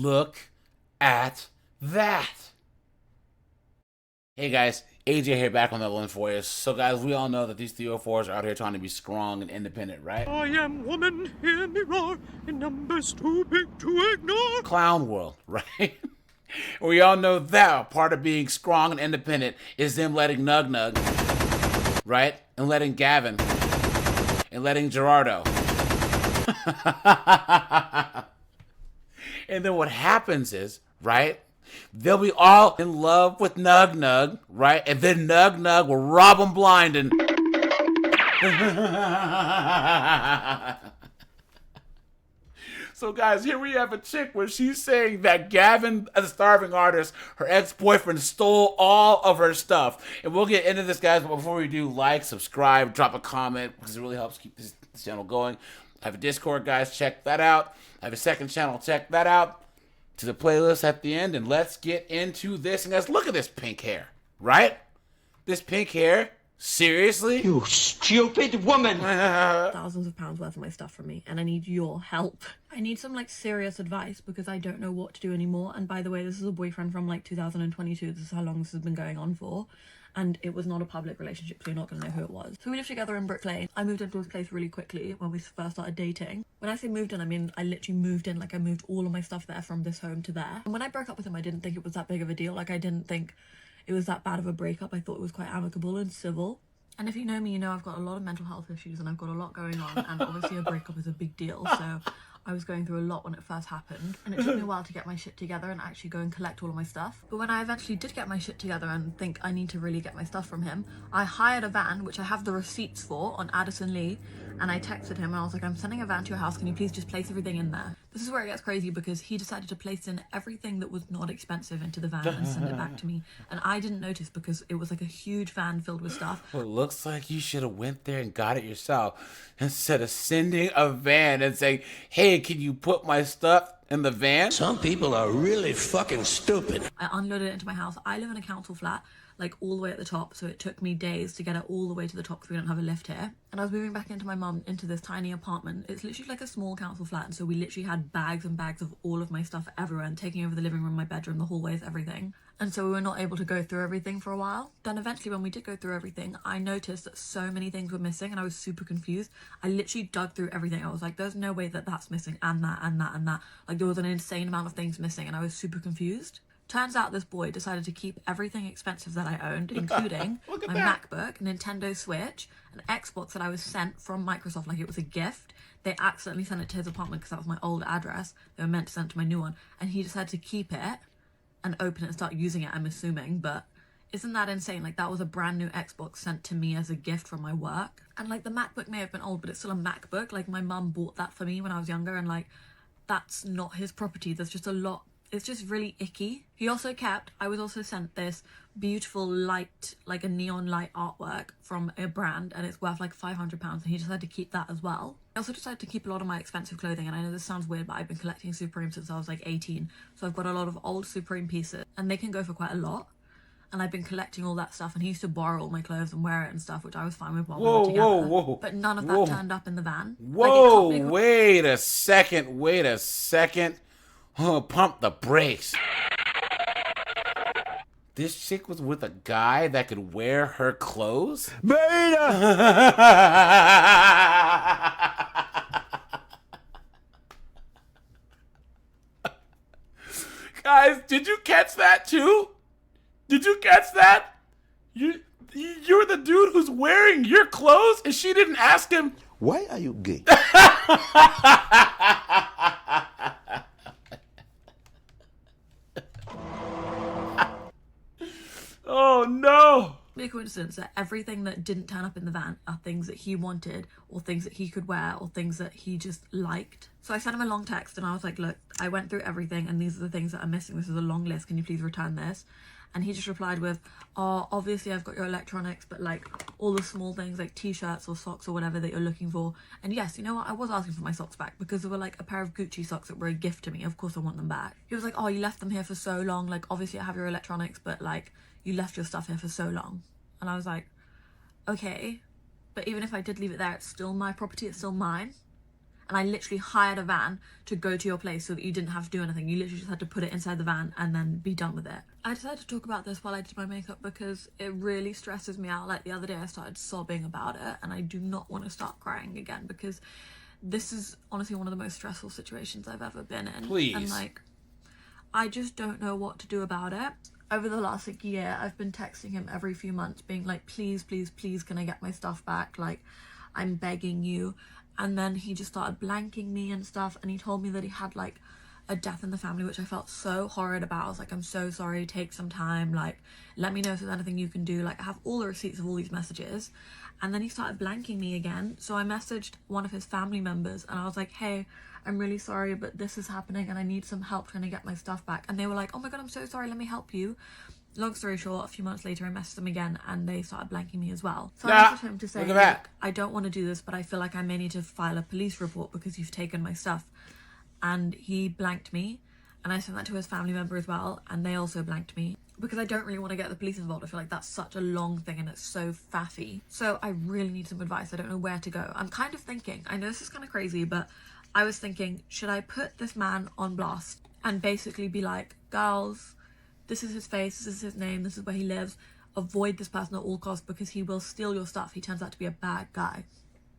Look at that. Hey guys, AJ here back on that one for you. So guys, we all know that these 304s are out here trying to be strong and independent, right? I am woman, hear me roar, in numbers too big to ignore. Clown world, right? We all know that part of being strong and independent is them letting Nug, right? And letting Gavin, and letting Gerardo. And then what happens is, right? They'll be all in love with Nug, right? And then Nug will rob them blind and... So guys, here we have a chick where she's saying that Gavin, the starving artist, her ex-boyfriend, stole all of her stuff. And we'll get into this, guys, but before we do, like, subscribe, drop a comment, because it really helps keep this channel going. I have a Discord, guys, check that out. I have a second channel, check that out. To the playlist at the end, and let's get into this. And guys, look at this pink hair, right? This pink hair, seriously? You stupid woman! Thousands of pounds worth of my stuff from me, and I need your help. I need some like serious advice because I don't know what to do anymore. And by the way, this is a boyfriend from like 2022. This is how long this has been going on for. And it was not a public relationship, so you're not going to know who it was. So we lived together in Brick Lane. I moved into his place really quickly when we first started dating. When I say moved in, I mean I literally moved in. Like I moved all of my stuff there from this home to there. And when I broke up with him, I didn't think it was that big of a deal. Like I didn't think it was that bad of a breakup. I thought it was quite amicable and civil. And if you know me, you know I've got a lot of mental health issues and I've got a lot going on. And obviously a breakup is a big deal. So I was going through a lot when it first happened, and it took me a while to get my shit together and actually go and collect all of my stuff. But when I eventually did get my shit together and think I need to really get my stuff from him, I hired a van, which I have the receipts for, on Addison Lee, and I texted him and I was like, I'm sending a van to your house, can you please just place everything in there? This is where it gets crazy because he decided to place in everything that was not expensive into the van and send it back to me, and I didn't notice because it was like a huge van filled with stuff. Well, it looks like you should have went there and got it yourself instead of sending a van and saying, hey, can you put my stuff in the van? Some people are really fucking stupid. I unloaded it into my house. I live in a council flat, like all the way at the top, so it took me days to get it all the way to the top because we don't have a lift here. And I was moving back into my mum into this tiny apartment. It's literally like a small council flat, and so we literally had bags and bags of all of my stuff everywhere and taking over the living room, my bedroom, the hallways, everything. And so we were not able to go through everything for a while. Then eventually when we did go through everything, I noticed that so many things were missing and I was super confused. I literally dug through everything. I was like, there's no way that that's missing, and that, and that, and that. Like there was an insane amount of things missing and I was super confused. Turns out this boy decided to keep everything expensive that I owned, including my MacBook, Nintendo Switch, an Xbox that I was sent from Microsoft like it was a gift. They accidentally sent it to his apartment because that was my old address. They were meant to send it to my new one. And he decided to keep it and open it and start using it, I'm assuming. But isn't that insane? Like that was a brand new Xbox sent to me as a gift from my work. And like the MacBook may have been old, but it's still a MacBook. Like my mum bought that for me when I was younger, and like that's not his property. There's just a lot. It's just really icky. He also kept, I was also sent this beautiful light, like a neon light artwork from a brand, and it's worth like £500, and he decided to keep that as well. I also decided to keep a lot of my expensive clothing, and I know this sounds weird, but I've been collecting Supreme since I was like 18, so I've got a lot of old Supreme pieces, and they can go for quite a lot. And I've been collecting all that stuff, and he used to borrow all my clothes and wear it and stuff, which I was fine with while we were together. Whoa. But none of that turned up in the van. Whoa, wait a second. Pump the brakes. This chick was with a guy that could wear her clothes? Beta! Guys, did you catch that too? Did you catch that? You're the dude who's wearing your clothes and she didn't ask him. Why are you gay? Oh no! Be a coincidence that everything that didn't turn up in the van are things that he wanted, or things that he could wear, or things that he just liked. So I sent him a long text and I was like, look, I went through everything and these are the things that are missing. This is a long list. Can you please return this? And he just replied with, oh, obviously I've got your electronics, but like all the small things like t-shirts or socks or whatever that you're looking for. And yes, you know what? I was asking for my socks back because there were like a pair of Gucci socks that were a gift to me. Of course I want them back. He was like, oh, you left them here for so long. Like obviously I have your electronics, but like you left your stuff here for so long. And I was like, okay, but even if I did leave it there, it's still my property. It's still mine. and I literally hired a van to go to your place so that you didn't have to do anything. You literally just had to put it inside the van and then be done with it. I decided to talk about this while I did my makeup because it really stresses me out. Like the other day I started sobbing about it, and I do not want to start crying again because this is honestly one of the most stressful situations I've ever been in. Please. And like, I just don't know what to do about it. Over the last like year, I've been texting him every few months being like, please, please, please, can I get my stuff back? Like, I'm begging you. And then he just started blanking me and stuff, and he told me that he had like a death in the family, which I felt so horrid about. I was like, I'm so sorry, take some time, like let me know if there's anything you can do. Like I have all the receipts of all these messages. And then he started blanking me again, so I messaged one of his family members and I was like, hey, I'm really sorry, but this is happening and I need some help trying to get my stuff back. And they were like, oh my god, I'm so sorry, let me help you. Long story short, a few months later, I messaged them again and they started blanking me as well. So I messaged him to say, look, I don't want to do this, but I feel like I may need to file a police report because you've taken my stuff. And he blanked me, and I sent that to his family member as well, and they also blanked me because I don't really want to get the police involved. I feel like that's such a long thing and it's so faffy. So I really need some advice. I don't know where to go. I'm kind of thinking, I know this is kind of crazy, but I was thinking, should I put this man on blast and basically be like, girls, this is his face, this is his name, this is where he lives, avoid this person at all costs because he will steal your stuff. He turns out to be a bad guy.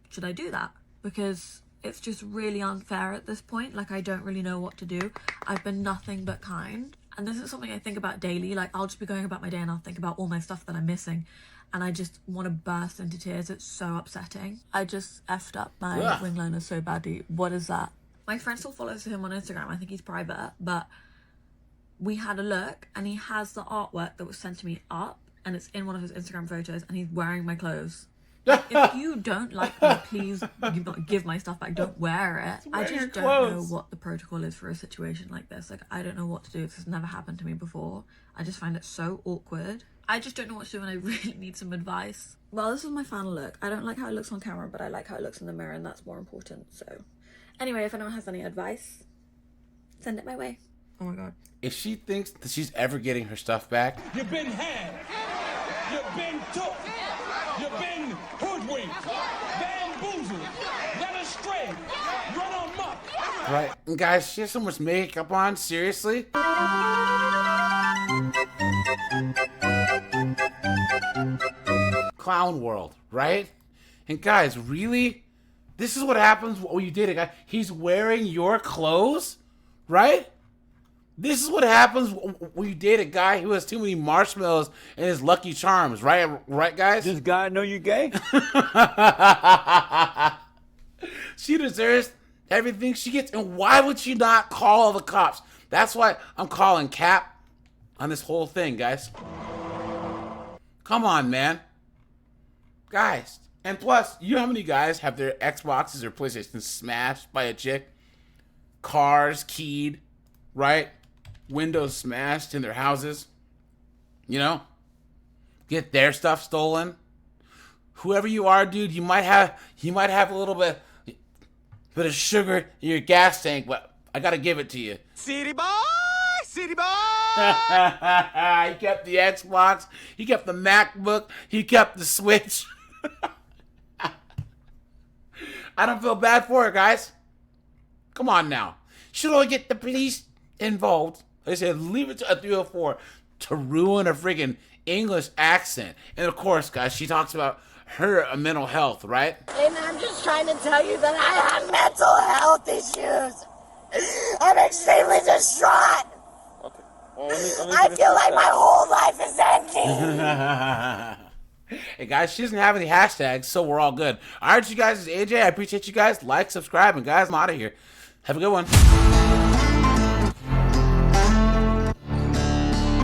Should I do that? Because it's just really unfair at this point. Like, I don't really know what to do. I've been nothing but kind. And this is something I think about daily. Like, I'll just be going about my day and I'll think about all my stuff that I'm missing. And I just want to burst into tears. It's so upsetting. I just effed up my wing liner so badly. What is that? My friend still follows him on Instagram. I think he's private. But we had a look and he has the artwork that was sent to me up. And it's in one of his Instagram photos. And he's wearing my clothes. If you don't like me, please give my stuff back. Don't wear it. I just don't know what the protocol is for a situation like this. Like, I don't know what to do. This has never happened to me before. I just find it so awkward. I just don't know what to do and I really need some advice. Well, this is my final look. I don't like how it looks on camera, but I like how it looks in the mirror, and that's more important. So anyway, if anyone has any advice, send it my way. Oh my god. If she thinks that she's ever getting her stuff back, You've been had. You've been took. You've been hoodwinked. Bamboozled. Led astray. Run amok. right? And guys, she has so much makeup on, seriously? Clown world, right? And guys, really? This is what happens when you date a guy. He's wearing your clothes, right? This is what happens when you date a guy who has too many marshmallows in his Lucky Charms, right? Right, guys? Does God know you gay? She deserves everything she gets. And why would she not call the cops? That's why I'm calling Cap on this whole thing, guys. Come on, man. Guys. And plus, you know how many guys have their Xboxes or PlayStations smashed by a chick? Cars keyed, right? Windows smashed in their houses. You know? Get their stuff stolen. Whoever you are, dude, you might have a little bit of sugar in your gas tank, but I gotta give it to you. City boy, city boy. He kept the Xbox, he kept the MacBook, he kept the Switch. I don't feel bad for her, guys. Come on now. Should I get the police involved? I said, leave it to a 304 to ruin a friggin' English accent. And of course, guys, she talks about her mental health, right? And I'm just trying to tell you that I have mental health issues. I'm extremely distraught. Okay. Well, let me I feel like my whole life is empty. Hey guys, she doesn't have any hashtags, so we're all good. Alright, you guys, it's AJ. I appreciate you guys. Like, subscribe, and guys, I'm out of here. Have a good one.